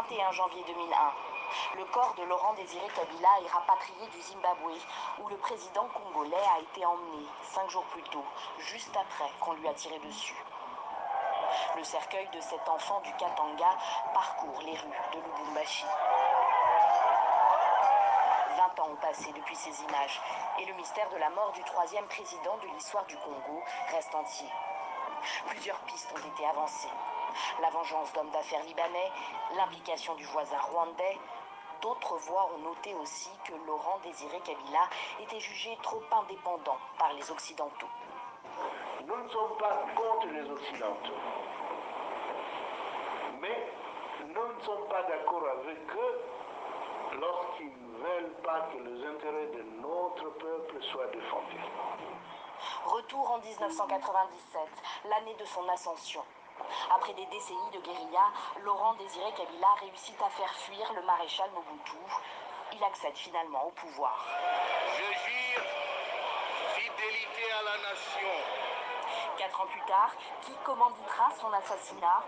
21 janvier 2001. Le corps de Laurent Désiré Kabila est rapatrié du Zimbabwe, où le président congolais a été emmené 5 jours plus tôt, juste après qu'on lui a tiré dessus. Le cercueil de cet enfant du Katanga parcourt les rues de Lubumbashi. 20 ans ont passé depuis ces images, et le mystère de la mort du troisième président de l'histoire du Congo reste entier. Plusieurs pistes ont été avancées. La vengeance d'hommes d'affaires libanais, l'implication du voisin rwandais. D'autres voix ont noté aussi que Laurent Désiré Kabila était jugé trop indépendant par les Occidentaux. Nous ne sommes pas contre les Occidentaux, mais nous ne sommes pas d'accord avec eux lorsqu'ils ne veulent pas que les intérêts de notre peuple soient défendus. Retour en 1997, l'année de son ascension. Après des décennies de guérilla, Laurent Désiré Kabila réussit à faire fuir le maréchal Mobutu. Il accède finalement au pouvoir. Je jure fidélité à la nation. 4 ans plus tard, qui commanditera son assassinat?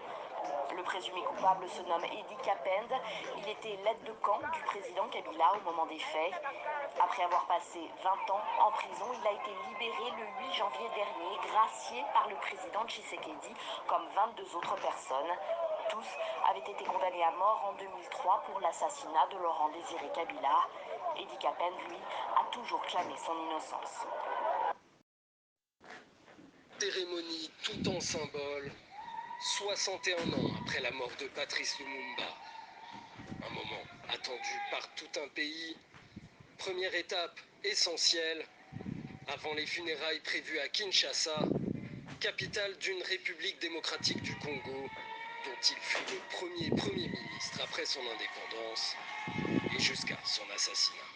Le présumé coupable se nomme Edi Kapende. Il était l'aide de camp du président Kabila au moment des faits. Après avoir passé 20 ans en prison, il a été libéré le 8 janvier dernier, gracié par le président Tshisekedi, comme 22 autres personnes. Tous avaient été condamnés à mort en 2003 pour l'assassinat de Laurent Désiré Kabila. Edi Kapende, lui, a toujours clamé son innocence. Cérémonie tout en symbole, 61 ans après la mort de Patrice Lumumba. Un moment attendu par tout un pays. Première étape essentielle avant les funérailles prévues à Kinshasa, capitale d'une République démocratique du Congo, dont il fut le premier ministre après son indépendance et jusqu'à son assassinat.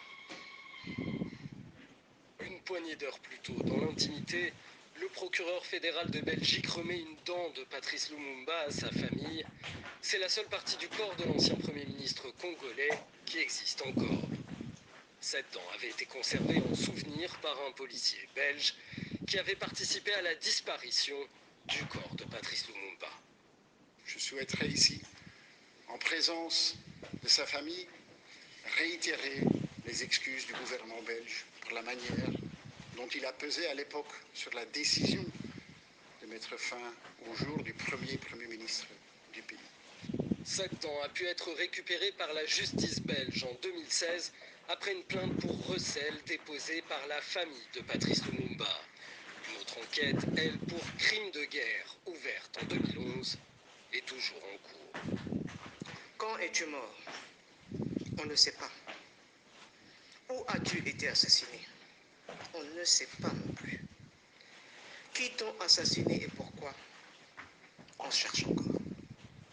Une poignée d'heures plus tôt, dans l'intimité, le procureur fédéral de Belgique remet une dent de Patrice Lumumba à sa famille. C'est la seule partie du corps de l'ancien Premier ministre congolais qui existe encore. Cette dent avait été conservée en souvenir par un policier belge qui avait participé à la disparition du corps de Patrice Lumumba. Je souhaiterais ici, en présence de sa famille, réitérer les excuses du gouvernement belge pour la manière dont il a pesé à l'époque sur la décision de mettre fin au jour du premier ministre du pays. Cette dent a pu être récupérée par la justice belge en 2016 après une plainte pour recel déposée par la famille de Patrice Lumumba. Une autre enquête, elle, pour crime de guerre, ouverte en 2011, est toujours en cours. Quand es-tu mort? On ne sait pas. Où as-tu été assassiné? On ne sait pas non plus. Qui t'ont assassiné et pourquoi? On cherche encore.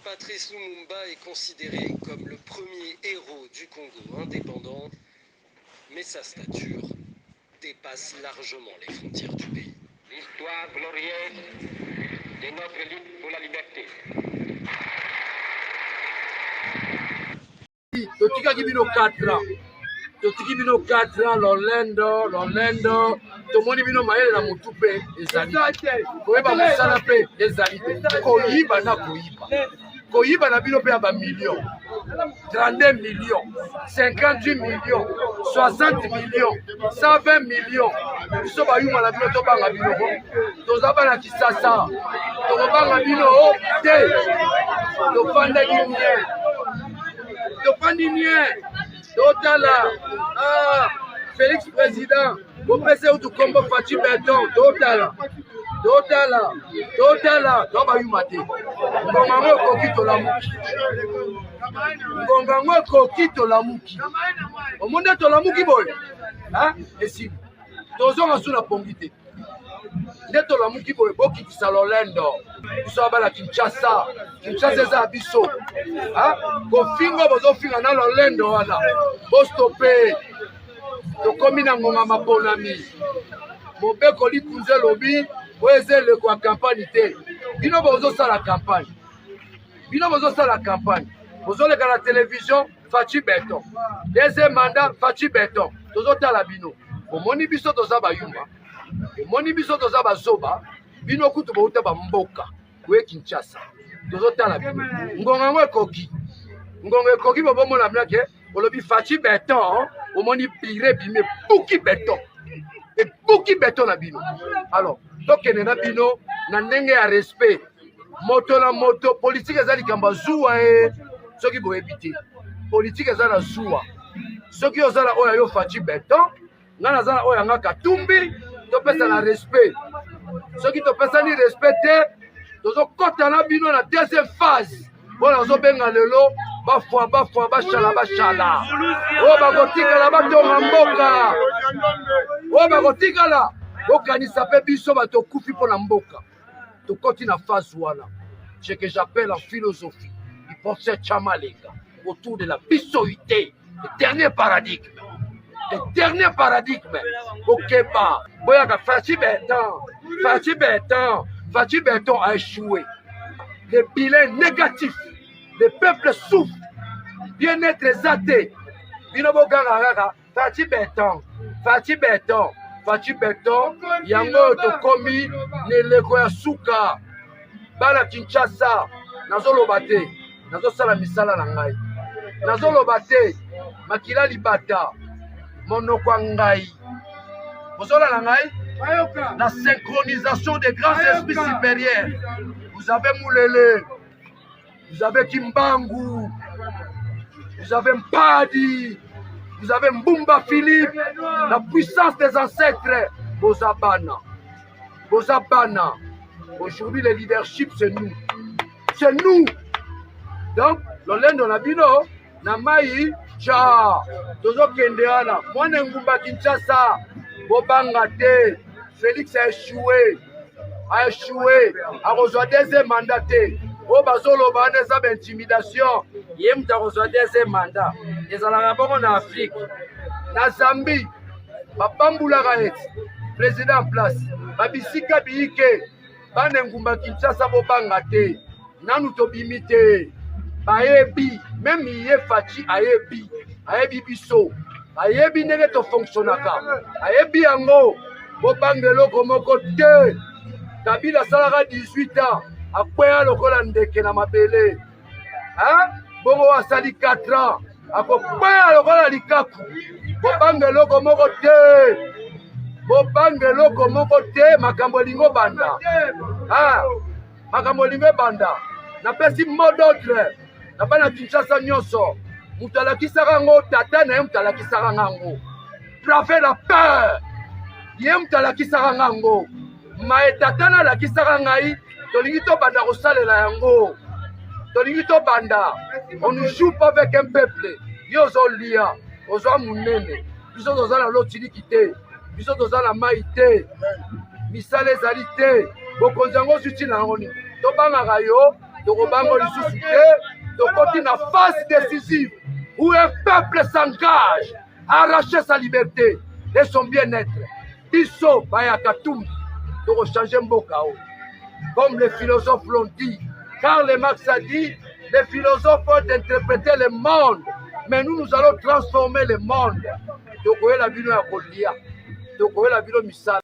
Patrice Lumumba est considéré comme le premier héros du Congo indépendant, mais sa stature dépasse largement les frontières du pays. L'histoire glorieuse de notre lutte pour la liberté. Totikaki bino 4 ans. Totiki bino 4 ans, Lolendo. Tomoni bino mayele na mutu pe ezali. Koyeba musala pe ezali. Koyiba na koyiba. Koyiba na bino pe ya ba millions. 32 millions, 58 millions, 60 millions, 120 millions. Biso bayuma na bino tobanga bino ko. Tozaba na Kisasa. Tobanga bino te. Tofanda bien. Tofandi bien. Totala. Félix président. Kopese utu kombo Fachi Beton. Totala. Toba yumate. Ngongango kokito la muki. Ngongango kokito la muki. Omonde to la muki boy. Esi. Tozo ngasuna pongite. Neto la muki boy boki Lolendo. Biso abala Kinshasa. Kinshasa za biso. Kofingo bozo finga na Lolendo wana. Bostope. Tokomi na ngonga maponami. Mobeko likunze lobi. Oeze le kwa campagne te. Bino bozo sala campagne. Bozo le la télévision Fachi Beton. Deuxième mandat Fachi Beton. Tozo tala bino. Omoni biso toza ba yumba. Omoni biso toza ba zoba. Bino kutu bouta ba mboka. Kwe Kinshasa. Tozo tala bino. Ngonga ngwe koki. ngongo ekoki bobomona mnake olobi faci beton omoni pire bime buki beton ebuki beton na bino. Alors tokende na bino na ndenge ya respect moto na moto. Politique eza likambo zuwa soki boyebi te. Politique eza na zuwa soki ozala oyo yo faci beton nga nazala oyo yanga Katumbi topesa na respect. Soki topesani respect te tozokota na bino na deuxième phase mpona ozobenga lelo bafwa bashala oyo bakotikala batonga mboka oyo bakotikala bokanisa mpe biso bato okufi mpona mboka. Tokoti na phase wana ce que j'appelle en philosophie du professeur Tchamaleka autour de la bisoïté, le dernier paradigme. Le dernier paradigme, Bokeba, Boyaga, Faci Berton a échoué. Le bilan négatif, le peuple souffre, bien-être athée. Binobogara, Faci Berton, Yango Tokomi, Neleko ya Suka, Bala Kinshasa, Nazolobate, Nazosala Misala Nangai, Nazolobate, Makila Libata. Monoko ngai bozola na ngai la synchronisation des grands esprits supérieurs. Vous avez Moulele, vous avez Kimbangu, vous avez Mpadi, vous avez Mbumba Philippe, la puissance des ancêtres. Bozabana. Aujourd'hui le leadership c'est nous, donc l'olendo na bino na mai ja tozokende wana mwana ngumba Kinshasa bobanga te. Félix a échoué akozwa deuxième mandat te. Oyo bazoloba wana eza baintimidation ye mutu akozwa deuxième mandat. Ezalaka bongo na Afrique. Na Zambie bapambulaka ete président en place babisika biyike bana ngumba Kinshasa bobanga te. Nanu tobimi te bayebi même ye Faci ayebi biso ayebi ndenge tofonctionnaka ayebi yango bobanga eloko moko te. Kabila asalaka 18 ans akweya lokola ndeke na mabele bongo asali 4 ans akokweya lokola likaku. Bobanga eloko moko te makambo elingo banda napesi mot d'ordre na bana Kinshasa nyonso. Mutu alakisaka ngo tata na ye mutu alakisaka ngango. Brave la peur ye mutu alakisaka ngango. Mae tata na alakisaka ngai tolingi tobanda kosalela yango. On ne joue pas avec un peuple. Yo ozolia ozwa munene biso tozala lotiliki te biso tozala mai te misala ezali te bokonzi yango ozuti na yango nini tobangaka yo tokobanga lisusu te. Tokoti na phase décisive où un peuple s'engage à arracher sa liberté et son bien-être. Biso baya Katumbi tokochanger mboka o comme les philosophes l'ont dit. Karl Marx a dit les philosophes ont interprété le monde, mais nous allons transformer le monde. Tokoyela bino ya kolia, tokoyela bino misala.